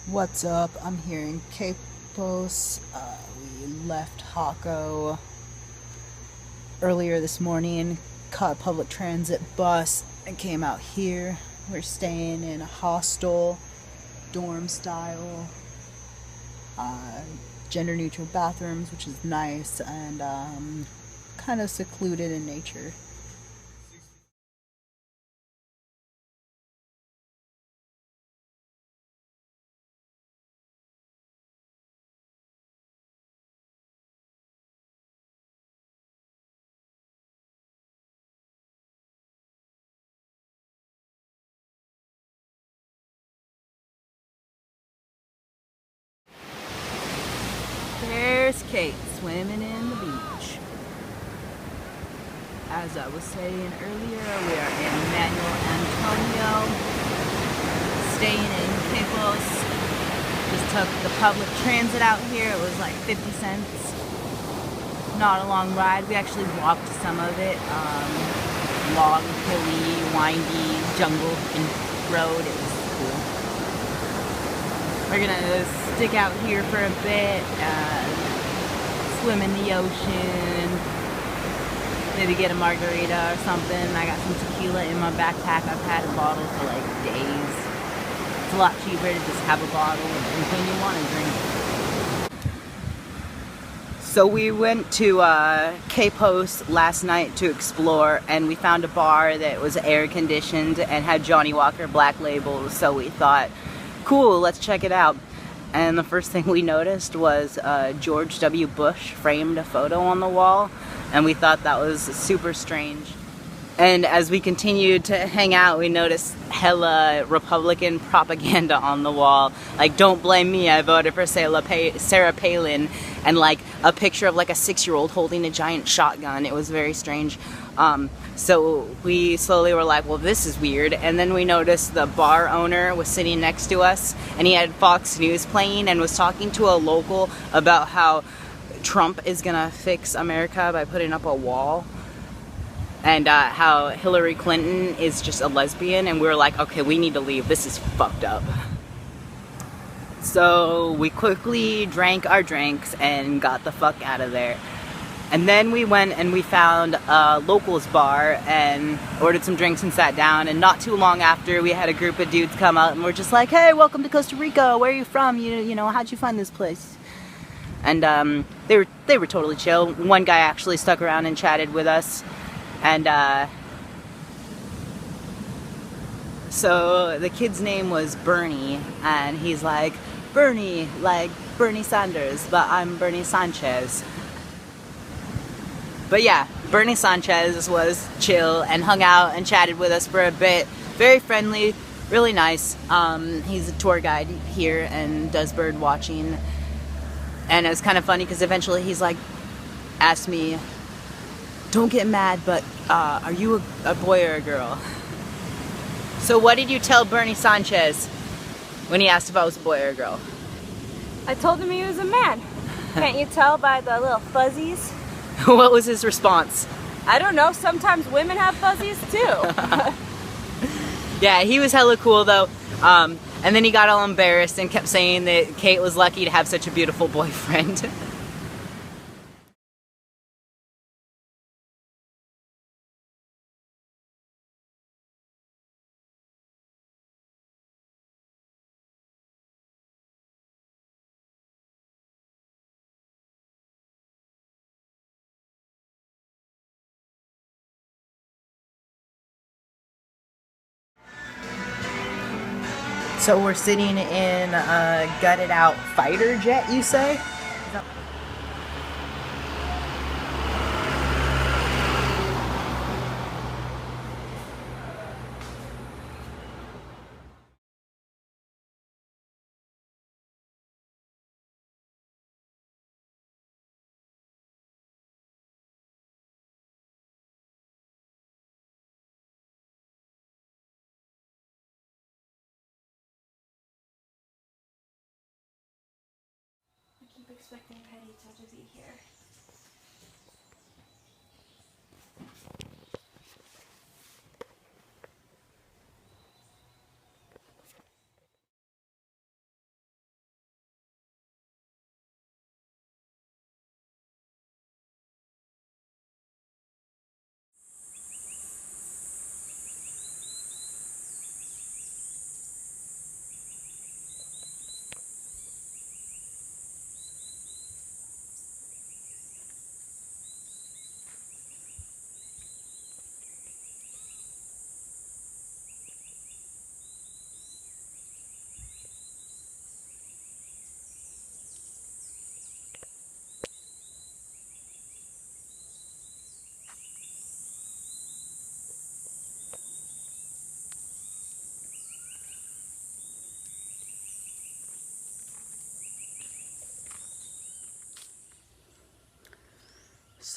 What's up? I'm here in Capos. We left Jaco earlier this morning, caught a public transit bus, and came out here. We're staying in a hostel, dorm style, gender neutral bathrooms, which is nice, and kind of secluded in nature. There's Kate swimming in the beach. As I was saying earlier, we are in Manuel Antonio, staying in Capos. Just took the public transit out here. It was like 50 cents. Not a long ride. We actually walked some of it. Long, hilly, windy, jungle road. It was cool. We're gonna stick out here for a bit, swim in the ocean, maybe get a margarita or something. I got some tequila in my backpack. I've had a bottle for like days. It's a lot cheaper to just have a bottle of anything you want to drink. So we went to Capos last night to explore, and we found a bar that was air conditioned and had Johnny Walker Black Label, so we thought, cool, let's check it out. And the first thing we noticed was George W. Bush framed a photo on the wall, and we thought that was super strange. And as we continued to hang out, we noticed hella Republican propaganda on the wall. Like, don't blame me, I voted for Sarah Palin. And like a picture of like a 6-year-old holding a giant shotgun. It was very strange. So we slowly were like, well, this is weird. And then we noticed the bar owner was sitting next to us, and he had Fox News playing and was talking to a local about how Trump is gonna fix America by putting up a wall. And how Hillary Clinton is just a lesbian, and we were like, okay, we need to leave. This is fucked up. So we quickly drank our drinks and got the fuck out of there. And then we went and we found a locals bar and ordered some drinks and sat down. And not too long after, we had a group of dudes come out and we're just like, hey, welcome to Costa Rica. Where are you from? You know, how'd you find this place? And they were totally chill. One guy actually stuck around and chatted with us. And so the kid's name was Bernie, and he's like, Bernie, like Bernie Sanders, but I'm Bernie Sanchez. But yeah, Bernie Sanchez was chill and hung out and chatted with us for a bit. Very friendly, really nice. He's a tour guide here and does bird watching. And it was kind of funny because eventually he's like, asked me, don't get mad, but are you a boy or a girl? So what did you tell Bernie Sanchez when he asked if I was a boy or a girl? I told him he was a man. Can't you tell by the little fuzzies? What was his response? I don't know, sometimes women have fuzzies too. Yeah, he was hella cool though. And then he got all embarrassed and kept saying that Kate was lucky to have such a beautiful boyfriend. So we're sitting in a gutted out fighter jet, you say? I keep expecting Petty to be here.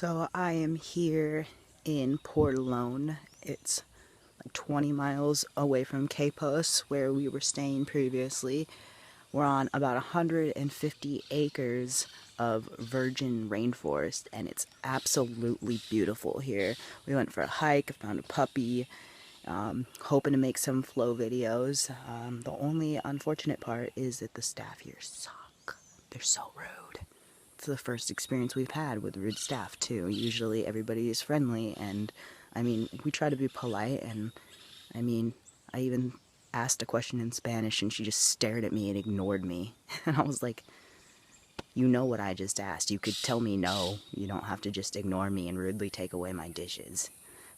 So I am here in Portalone. It's like 20 miles away from Capos, where we were staying previously. We're on about 150 acres of virgin rainforest, and it's absolutely beautiful here. We went for a hike, found a puppy, hoping to make some flow videos. The only unfortunate part is that the staff here suck. They're so rude. It's the first experience we've had with rude staff too. Usually everybody is friendly, and I mean, we try to be polite, and I mean, I even asked a question in Spanish and she just stared at me and ignored me. And I was like, you know what I just asked. You could tell me no. You don't have to just ignore me and rudely take away my dishes.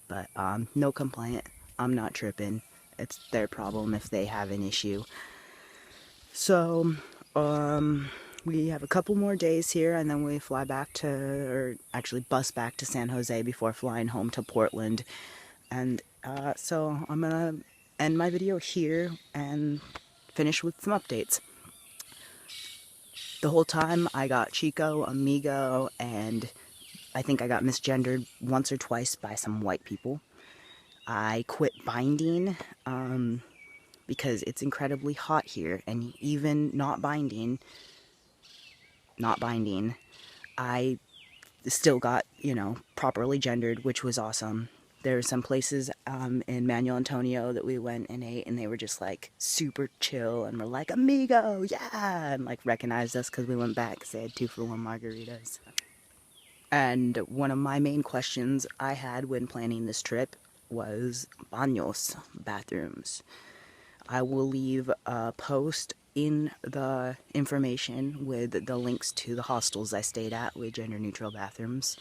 But no complaint. I'm not tripping. It's their problem if they have an issue. So, we have a couple more days here, and then we fly back to, or actually bus back to San Jose before flying home to Portland. And so I'm gonna end my video here and finish with some updates. The whole time I got Chico, Amigo, and I think I got misgendered once or twice by some white people. I quit binding because it's incredibly hot here, and even not binding, I still got, you know, properly gendered, which was awesome. There were some places in Manuel Antonio that we went and ate, and they were just like super chill and were like, amigo, yeah, and like recognized us because we went back because they had 2-for-1 margaritas. And one of my main questions I had when planning this trip was baños, bathrooms. I will leave a post in the information with the links to the hostels I stayed at with gender-neutral bathrooms.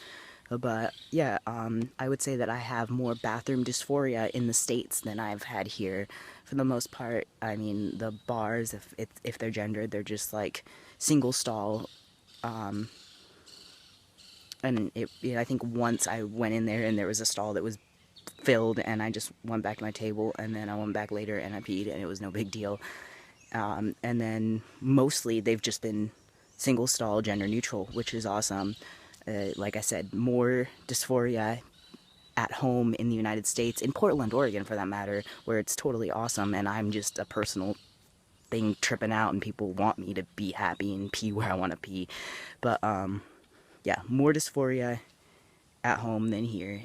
But yeah, I would say that I have more bathroom dysphoria in the States than I've had here. For the most part, I mean, the bars, if they're gendered, they're just like single stall. And I think once I went in there and there was a stall that was filled, and I just went back to my table, and then I went back later and I peed, and it was no big deal. And then mostly they've just been single stall, gender neutral, which is awesome. Like I said, more dysphoria at home in the United States, in Portland, Oregon for that matter, where it's totally awesome, and I'm just a personal thing tripping out and people want me to be happy and pee where I want to pee. But yeah, more dysphoria at home than here,